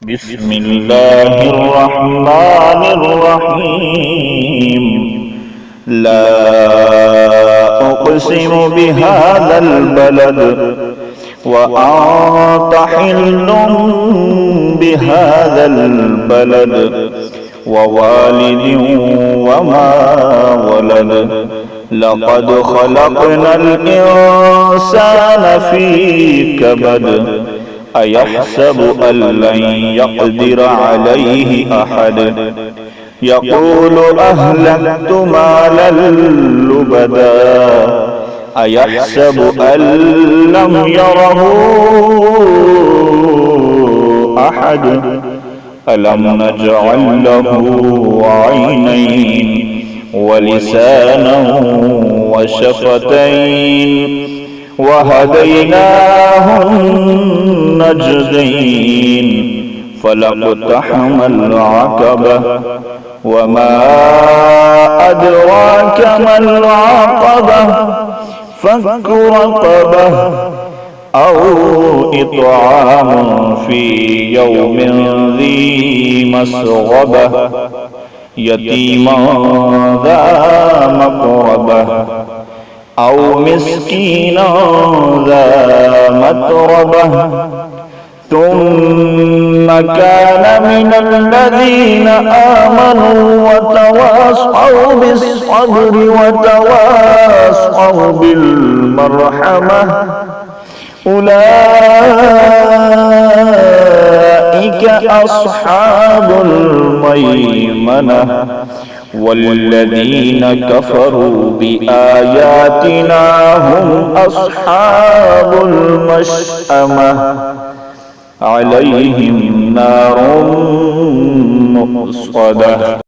بسم الله الرحمن الرحيم. لا أقسم بهذا البلد وأنت حل بهذا البلد ووالد وما ولد. لقد خلقنا الإنسان في كبد. أيحسب أن لن يقدر عليه أحد. يقول أهلكت مالا لبدا. أيحسب أن لم يره أحد. ألم نجعل له عينين ولسانا وشفتين وهديناه النجدين. فلاقتحم العقبة وما أدراك ما العقبة. فك رقبة أو إطعام في يوم ذي مسغبة يتيما ذا مقربة أو مسكينا ذا متربة. ثم كان من الذين آمنوا وتواصوا بالصبر وتواصوا بالمرحمة. أولئك أصحاب الميمنة. والذين كفروا بآياتنا هم أصحاب المشأمة. عليهم نار مؤصدة.